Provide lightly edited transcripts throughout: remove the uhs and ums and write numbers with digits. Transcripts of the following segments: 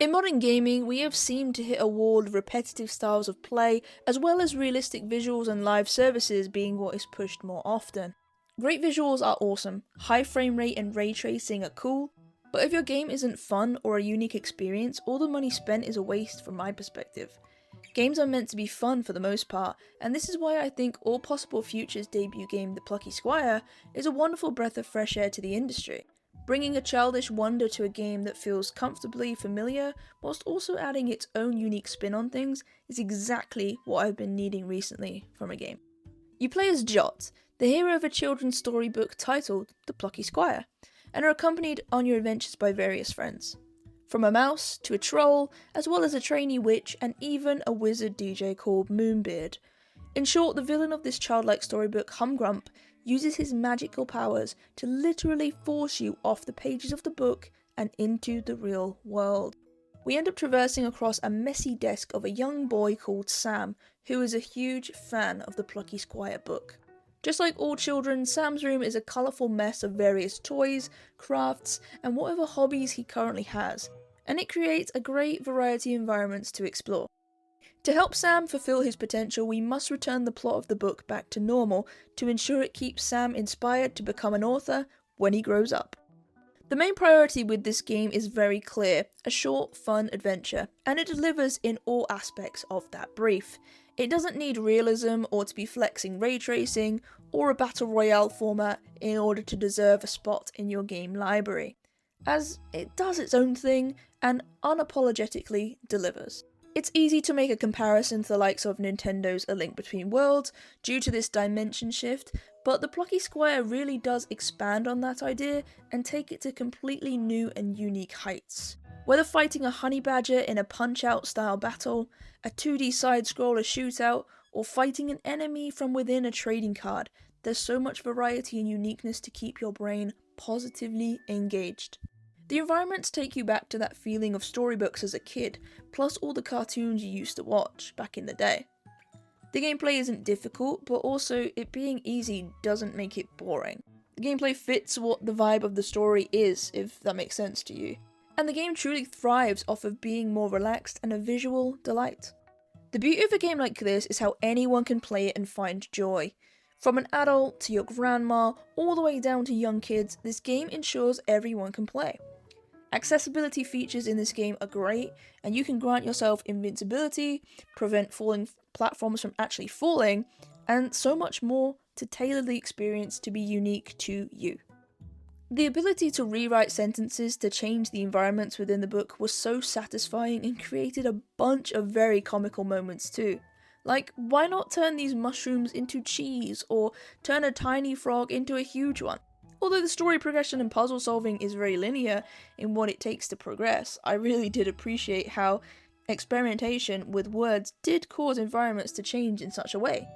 In modern gaming, we have seemed to hit a wall of repetitive styles of play, as well as realistic visuals and live services being what is pushed more often. Great visuals are awesome, high frame rate and ray tracing are cool, but if your game isn't fun or a unique experience, all the money spent is a waste from my perspective. Games are meant to be fun for the most part, and this is why I think All Possible Future's debut game, The Plucky Squire, is a wonderful breath of fresh air to the industry. Bringing a childish wonder to a game that feels comfortably familiar, whilst also adding its own unique spin on things, is exactly what I've been needing recently from a game. You play as Jot, the hero of a children's storybook titled The Plucky Squire, and are accompanied on your adventures by various friends. From a mouse to a troll, as well as a trainee witch and even a wizard DJ called Moonbeard. In short, the villain of this childlike storybook, Humgrump, uses his magical powers to literally force you off the pages of the book and into the real world. We end up traversing across a messy desk of a young boy called Sam, who is a huge fan of the Plucky Squire book. Just like all children, Sam's room is a colourful mess of various toys, crafts, and whatever hobbies he currently has, and it creates a great variety of environments to explore. To help Sam fulfill his potential, we must return the plot of the book back to normal to ensure it keeps Sam inspired to become an author when he grows up. The main priority with this game is very clear, a short, fun adventure, and it delivers in all aspects of that brief. It doesn't need realism or to be flexing ray tracing or a battle royale format in order to deserve a spot in your game library, as it does its own thing and unapologetically delivers. It's easy to make a comparison to the likes of Nintendo's A Link Between Worlds due to this dimension shift, but the Plucky Squire really does expand on that idea and take it to completely new and unique heights. Whether fighting a honey badger in a Punch-Out style battle, a 2D side-scroller shootout, or fighting an enemy from within a trading card, there's so much variety and uniqueness to keep your brain positively engaged. The environments take you back to that feeling of storybooks as a kid, plus all the cartoons you used to watch back in the day. The gameplay isn't difficult, but also it being easy doesn't make it boring. The gameplay fits what the vibe of the story is, if that makes sense to you. And the game truly thrives off of being more relaxed and a visual delight. The beauty of a game like this is how anyone can play it and find joy. From an adult to your grandma, all the way down to young kids, this game ensures everyone can play. Accessibility features in this game are great, and you can grant yourself invincibility, prevent falling platforms from actually falling, and so much more to tailor the experience to be unique to you. The ability to rewrite sentences to change the environments within the book was so satisfying and created a bunch of very comical moments too. Like, why not turn these mushrooms into cheese, or turn a tiny frog into a huge one? Although the story progression and puzzle solving is very linear in what it takes to progress, I really did appreciate how experimentation with words did cause environments to change in such a way.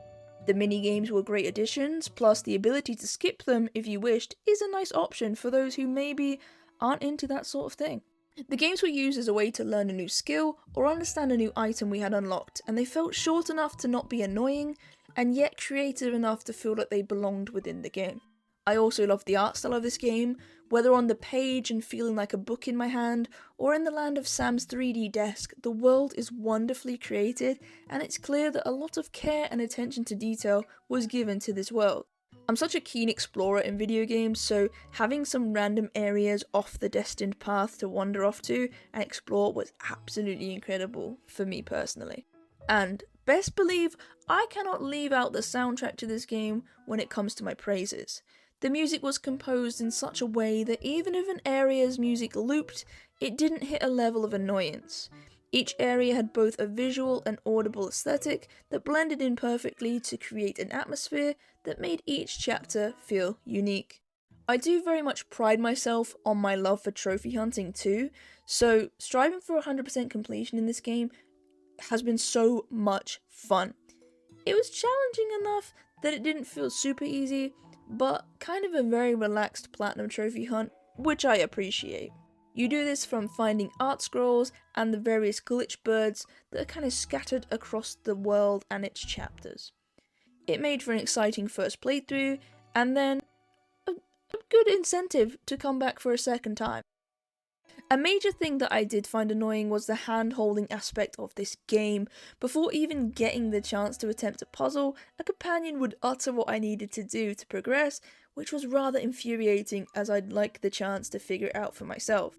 The mini-games were great additions, plus the ability to skip them if you wished is a nice option for those who maybe aren't into that sort of thing. The games were used as a way to learn a new skill or understand a new item we had unlocked, and they felt short enough to not be annoying, and yet creative enough to feel like they belonged within the game. I also loved the art style of this game, whether on the page and feeling like a book in my hand, or in the land of Sam's 3D desk, the world is wonderfully created, and it's clear that a lot of care and attention to detail was given to this world. I'm such a keen explorer in video games, so having some random areas off the destined path to wander off to and explore was absolutely incredible for me personally. And best believe I cannot leave out the soundtrack to this game when it comes to my praises. The music was composed in such a way that even if an area's music looped, it didn't hit a level of annoyance. Each area had both a visual and audible aesthetic that blended in perfectly to create an atmosphere that made each chapter feel unique. I do very much pride myself on my love for trophy hunting too, so striving for 100% completion in this game has been so much fun. It was challenging enough that it didn't feel super easy, but kind of a very relaxed platinum trophy hunt, which I appreciate. You do this from finding art scrolls and the various glitch birds that are kind of scattered across the world and its chapters. It made for an exciting first playthrough, and then a good incentive to come back for a second time. A major thing that I did find annoying was the hand-holding aspect of this game. Before even getting the chance to attempt a puzzle, a companion would utter what I needed to do to progress, which was rather infuriating as I'd like the chance to figure it out for myself.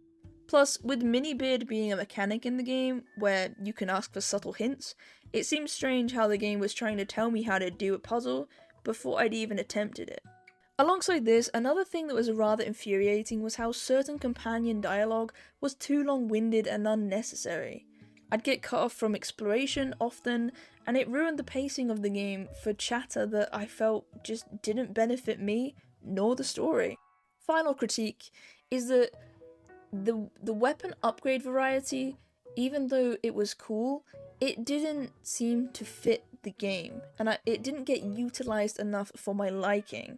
Plus, with Minibeard being a mechanic in the game, where you can ask for subtle hints, it seems strange how the game was trying to tell me how to do a puzzle before I'd even attempted it. Alongside this, another thing that was rather infuriating was how certain companion dialogue was too long-winded and unnecessary. I'd get cut off from exploration often, and it ruined the pacing of the game for chatter that I felt just didn't benefit me nor the story. Final critique is that the weapon upgrade variety, even though it was cool, it didn't seem to fit the game, and it didn't get utilized enough for my liking.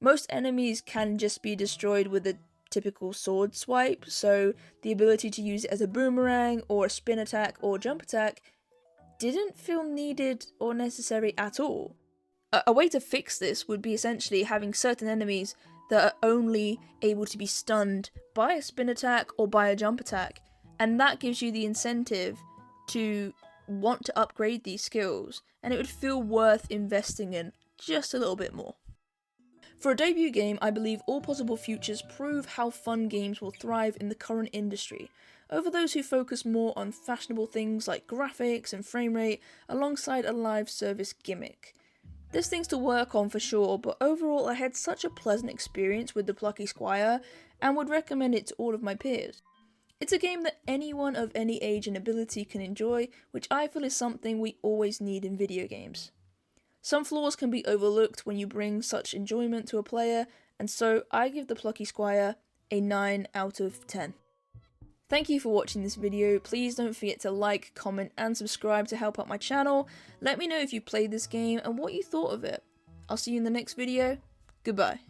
Most enemies can just be destroyed with a typical sword swipe, so the ability to use it as a boomerang or a spin attack or jump attack didn't feel needed or necessary at all. A way to fix this would be essentially having certain enemies that are only able to be stunned by a spin attack or by a jump attack, and that gives you the incentive to want to upgrade these skills, and it would feel worth investing in just a little bit more. For a debut game, I believe all possible futures prove how fun games will thrive in the current industry, over those who focus more on fashionable things like graphics and frame rate alongside a live service gimmick. There's things to work on for sure, but overall I had such a pleasant experience with the Plucky Squire and would recommend it to all of my peers. It's a game that anyone of any age and ability can enjoy, which I feel is something we always need in video games. Some flaws can be overlooked when you bring such enjoyment to a player, and so I give the Plucky Squire a 9 out of 10. Thank you for watching this video. Please don't forget to like, comment and subscribe to help out my channel. Let me know if you played this game and what you thought of it. I'll see you in the next video. Goodbye.